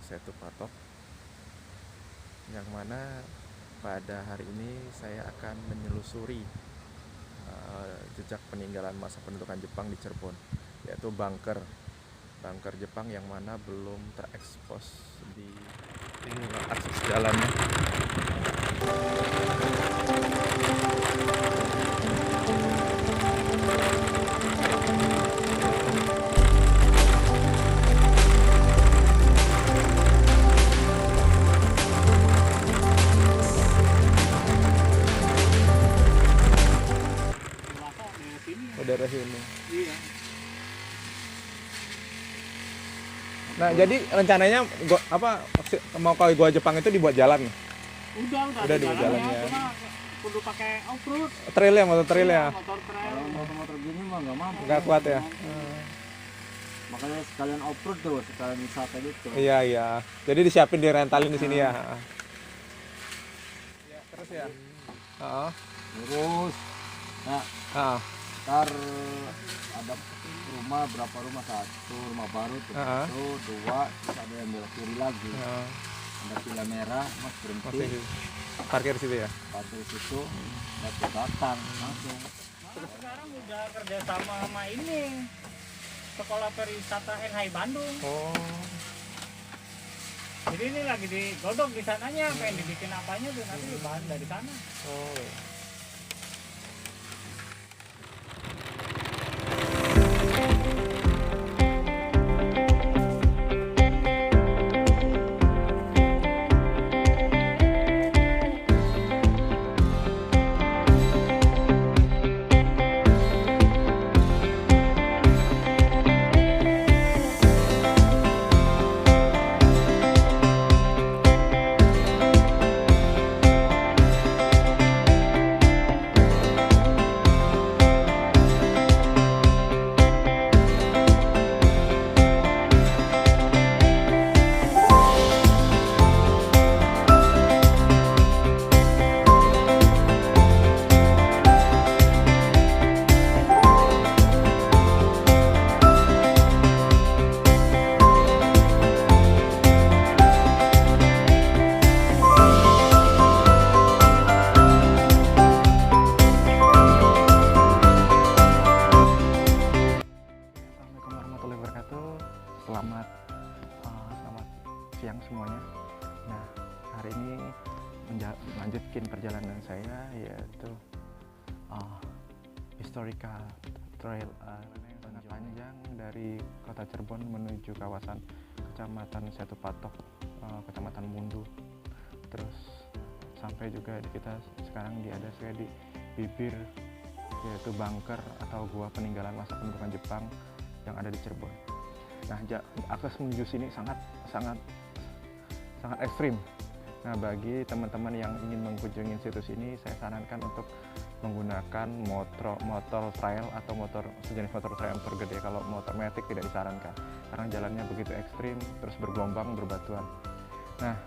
Setu Patok, yang mana pada hari ini saya akan menyelusuri jejak peninggalan masa pendudukan Jepang di Cirebon, yaitu bunker Jepang yang mana belum terekspos di akses jalannya. Daerah sini. Iya. Nah, jadi rencananya mau ke Gua Jepang itu dibuat jalan nih? Udah dibuat jalannya. Cuma kudu pakai off-road. Trail ya, motor trail ya? Motor trail. Kalau motor-motor gini mah nggak mampu. Nggak kuat ya? Makanya sekalian off-road tuh, sekalian wisata gitu. Iya. Jadi disiapin, direntalin di sini ya. Terus ya? Terus, nah, ntar ada berapa rumah, satu rumah baru tuh, dua, terus ada yang belok kiri lagi. Ada pila merah, mas berhenti. Parkir situ ya? Parkir situ, datang langsung. Sekarang udah kerja sama ini Sekolah Pariwisata NHI Bandung. Jadi ini lagi digodok di sananya, pengen dibikin apanya tuh nanti bahan dari sana. Selamat siang semuanya. Nah, hari ini melanjutkan perjalanan saya, yaitu historical trail sangat panjang dari kota Cirebon menuju kawasan Kecamatan Setu Patok, Kecamatan Mundu. Terus sampai juga kita sekarang saya di bibir, yaitu bunker atau gua peninggalan masa pendudukan Jepang yang ada di Cirebon. Nah, akses menuju sini sangat ekstrim. Nah, bagi teman-teman yang ingin mengunjungi situs ini, saya sarankan untuk menggunakan motor trail atau sejenis motor trail motor gede. Kalau motor metik tidak disarankan karena jalannya begitu ekstrim, terus bergelombang, berbatuan. Nah,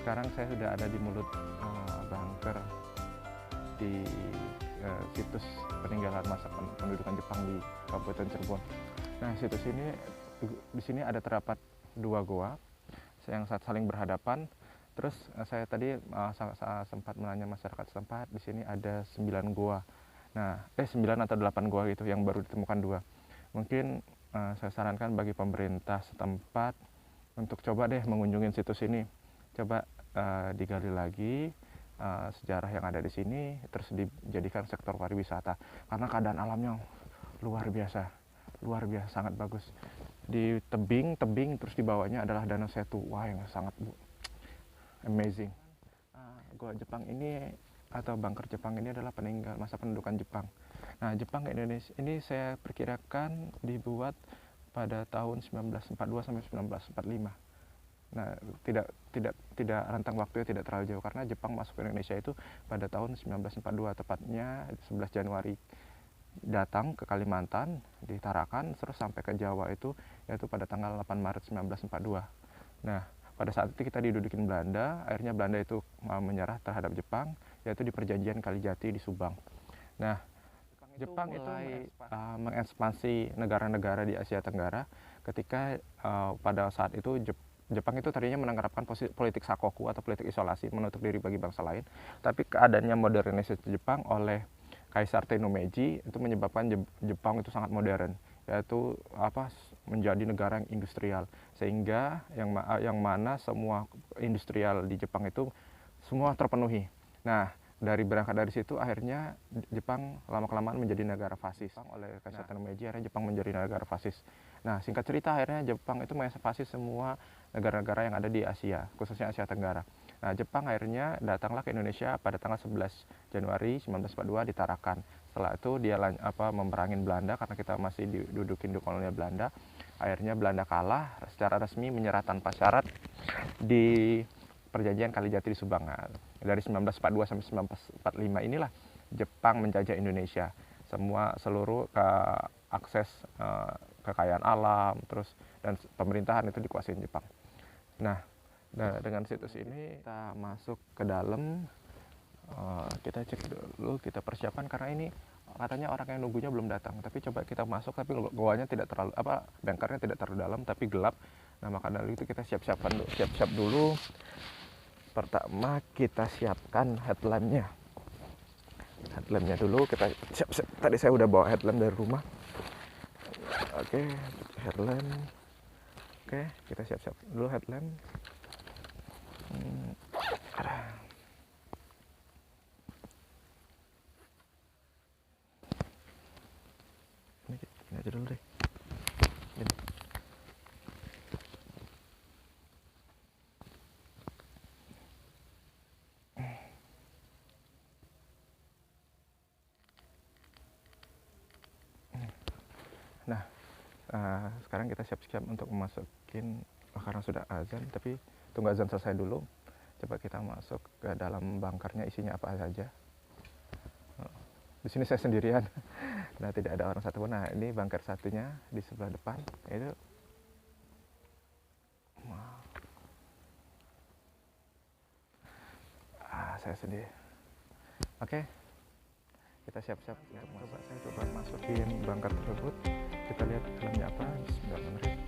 sekarang saya sudah ada di mulut bunker di situs peninggalan masa pendudukan Jepang di Kabupaten Cirebon. Nah, situs ini di sini ada terdapat dua goa yang saling berhadapan. Terus saya tadi sempat menanya masyarakat setempat, di sini ada 9 goa. Nah, 9 atau 8 goa gitu yang baru ditemukan 2. Mungkin saya sarankan bagi pemerintah setempat untuk coba deh mengunjungi situs ini. Coba digali lagi sejarah yang ada di sini, terus dijadikan sektor pariwisata. Karena keadaan alamnya luar biasa, sangat bagus. Di tebing terus di bawahnya adalah Danau Setu. Wah, yang sangat amazing. Gua Jepang ini atau bunker Jepang ini adalah peninggal masa pendudukan Jepang. Nah, Jepang ke Indonesia ini saya perkirakan dibuat pada tahun 1942 sampai 1945. Nah, tidak rentang waktunya tidak terlalu jauh karena Jepang masuk ke Indonesia itu pada tahun 1942, tepatnya 11 Januari. Datang ke Kalimantan, di Tarakan, terus sampai ke Jawa itu yaitu pada tanggal 8 Maret 1942. Nah, pada saat itu kita didudukin Belanda, akhirnya Belanda itu menyerah terhadap Jepang, yaitu di perjanjian Kalijati di Subang. Nah, Jepang itu mengekspansi negara-negara di Asia Tenggara ketika pada saat itu Jepang itu tadinya menerapkan politik sakoku atau politik isolasi, menutup diri bagi bangsa lain. Tapi keadaannya modernisasi Jepang oleh Kaisar Tenno Meiji itu menyebabkan Jepang itu sangat modern, yaitu menjadi negara yang industrial, sehingga yang mana semua industrial di Jepang itu semua terpenuhi. Nah, berangkat dari situ akhirnya Jepang lama-kelamaan menjadi negara fasis. Oleh Kaisar Tenno Meiji akhirnya Jepang menjadi negara fasis. Nah, singkat cerita akhirnya Jepang itu menginvasi semua negara-negara yang ada di Asia, khususnya Asia Tenggara. Nah, Jepang akhirnya datanglah ke Indonesia pada tanggal 11 Januari 1942 di Tarakan. Setelah itu dia memerangin Belanda karena kita masih didudukin di kolonial Belanda. Akhirnya Belanda kalah secara resmi, menyerah tanpa syarat di Perjanjian Kalijati di Subang. Nah, dari 1942 sampai 1945 inilah Jepang menjajah Indonesia. Seluruh akses kekayaan alam, dan pemerintahan itu dikuasai Jepang. Nah, dengan situs ini kita masuk ke dalam, kita cek dulu, kita persiapkan karena ini katanya orang yang nunggunya belum datang. Tapi coba kita masuk, tapi goanya tidak terlalu bunkernya tidak terlalu dalam, tapi gelap. Nah, maka dari itu kita siap dulu. Pertama kita siapkan headlampnya dulu, kita siap. Tadi saya udah bawa headlamp dari rumah. Oke, headlamp. Oke, kita siap dulu headlamp. Ini aja dulu deh. Ini. Nah, sekarang kita siap-siap untuk memasukin, karena sudah azan, tapi tunggu azan selesai dulu. Coba kita masuk ke dalam bunkernya, isinya apa saja. Di sini saya sendirian. Nah, tidak ada orang satupun. Nah, ini bunker satunya di sebelah depan. Itu saya sendiri. Oke. Kita siap-siap. Saya coba masukin bunker tersebut. Kita lihat dalamnya apa. Bismillahirrahmanirrahim.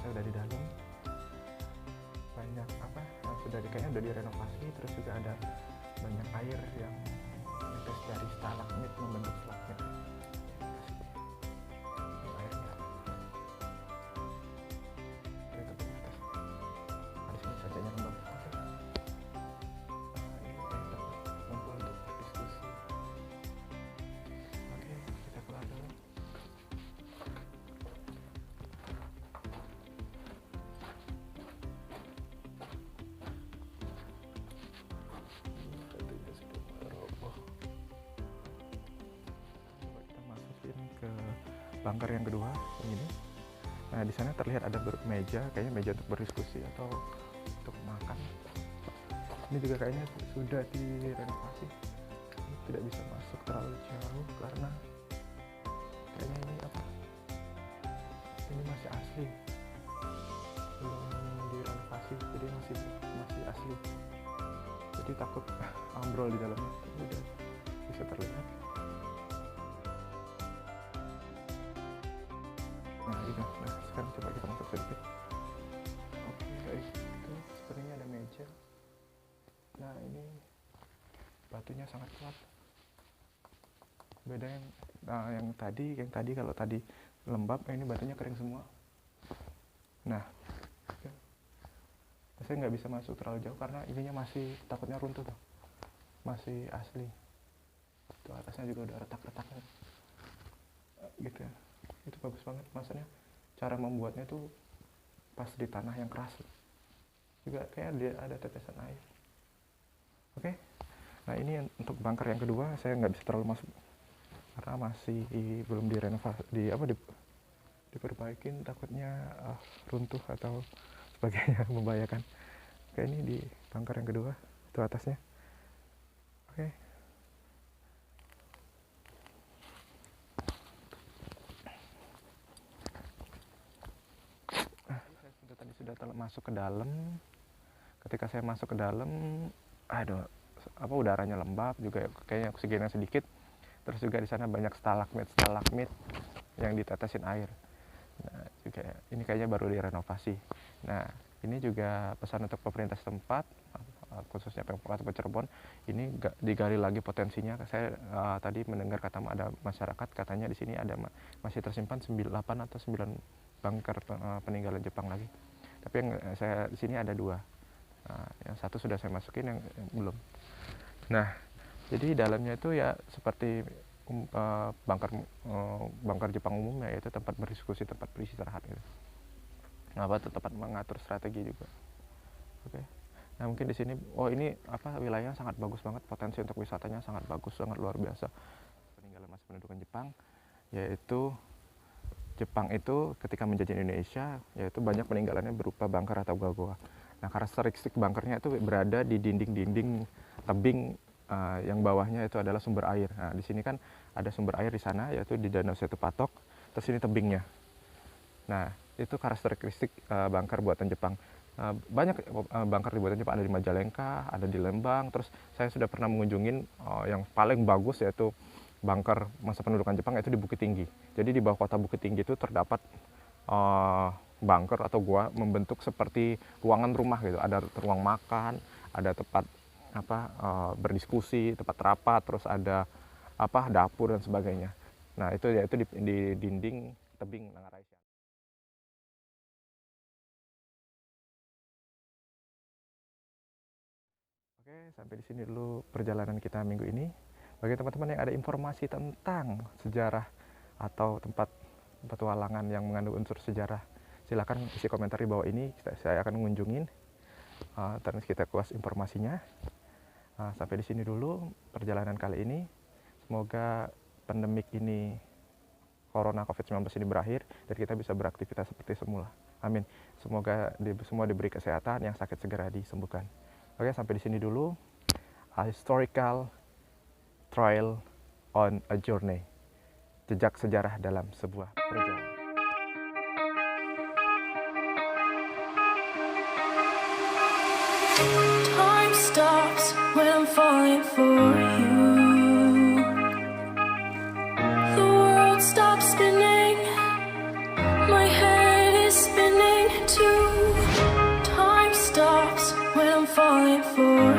Udah di dalam, banyak kayaknya udah direnovasi, terus juga ada banyak air yang netes dari stalagmit membentuk stalagmit. Airnya dari ke atas. Di sini sajanya lembab. Ini tempat kumpul untuk berdiskusi. Oke, kita keluar dulu. Ke bunker yang kedua ini. Nah, di sana terlihat ada meja, kayaknya meja untuk berdiskusi atau untuk makan. Ini juga kayaknya sudah direnovasi. Tidak bisa masuk terlalu jauh karena kayaknya ini masih asli, belum direnovasi, jadi masih asli. Jadi takut ambrol di dalamnya. Udah bisa terlihat. Nah, sekarang coba kita masuk sedikit. Oke, itu sepertinya ada meja. Nah, ini batunya sangat kuat. Beda yang tadi kalau tadi lembab, ini batunya kering semua. Nah, saya nggak bisa masuk terlalu jauh karena ininya masih takutnya runtuh tuh, masih asli. Tuh atasnya juga udah retak-retaknya, gitu ya. Itu bagus banget, maksudnya cara membuatnya tuh pas di tanah yang keras juga kayak dia ada tetesan air. Oke. Nah ini untuk bunker yang kedua saya nggak bisa terlalu masuk karena masih belum direnovasi, diperbaikin, takutnya runtuh atau sebagainya membahayakan. Oke, ini di bunker yang kedua itu atasnya. Oke. Saya tadi sudah masuk ke dalam. Ketika saya masuk ke dalam, aduh, udaranya lembab juga, kayaknya oksigennya sedikit. Terus juga di sana banyak stalagmit yang ditetesin air. Nah, juga ini kayaknya baru direnovasi. Nah, ini juga pesan untuk pemerintah setempat, khususnya Pemkot Cirebon, ini digali lagi potensinya. Saya tadi mendengar kata ada masyarakat katanya di sini ada masih tersimpan 8 atau 9 bunker peninggalan Jepang lagi. Tapi yang saya di sini ada 2. Yang satu sudah saya masukin, yang belum. Nah, jadi dalamnya itu ya seperti bunker Jepang umumnya, yaitu tempat berdiskusi, tempat beristirahat gitu. Tempat mengatur strategi juga. Oke. Nah, mungkin di sini ini wilayahnya sangat bagus banget, potensi untuk wisatanya sangat bagus, sangat luar biasa. Peninggalan masa pendudukan Jepang, yaitu Jepang itu ketika menjajah Indonesia, yaitu banyak peninggalannya berupa bunker atau gua-gua. Nah, karakteristik bunkernya itu berada di dinding-dinding tebing yang bawahnya itu adalah sumber air. Nah, di sini kan ada sumber air di sana, yaitu di Danau Setu Patok, terus ini tebingnya. Nah, itu karakteristik bunker buatan Jepang. Banyak bunker di buatan Jepang, ada di Majalengka, ada di Lembang, terus saya sudah pernah mengunjungin yang paling bagus, yaitu bunker masa pendudukan Jepang, yaitu di Bukit Tinggi. Jadi di bawah kota Bukit Tinggi itu terdapat bunker atau gua membentuk seperti ruangan rumah gitu. Ada ruang makan, ada tempat berdiskusi, tempat rapat, terus ada dapur dan sebagainya. Nah, itu yaitu di dinding tebing Nangarai. Oke, sampai di sini dulu perjalanan kita minggu ini. Bagi teman-teman yang ada informasi tentang sejarah atau tempat petualangan yang mengandung unsur sejarah, silakan isi komentar di bawah ini. Saya akan mengunjungin, terus kita kuas informasinya. Sampai di sini dulu perjalanan kali ini. Semoga pandemik ini, Corona COVID-19 ini berakhir dan kita bisa beraktivitas seperti semula. Amin. Semoga semua diberi kesehatan, yang sakit segera disembuhkan. Oke, sampai di sini dulu. A historical trail on a journey. Jejak sejarah dalam sebuah perjalanan. Time stops when I'm falling for you. The world stops spinning. My head is spinning too. Time stops when I'm falling for you.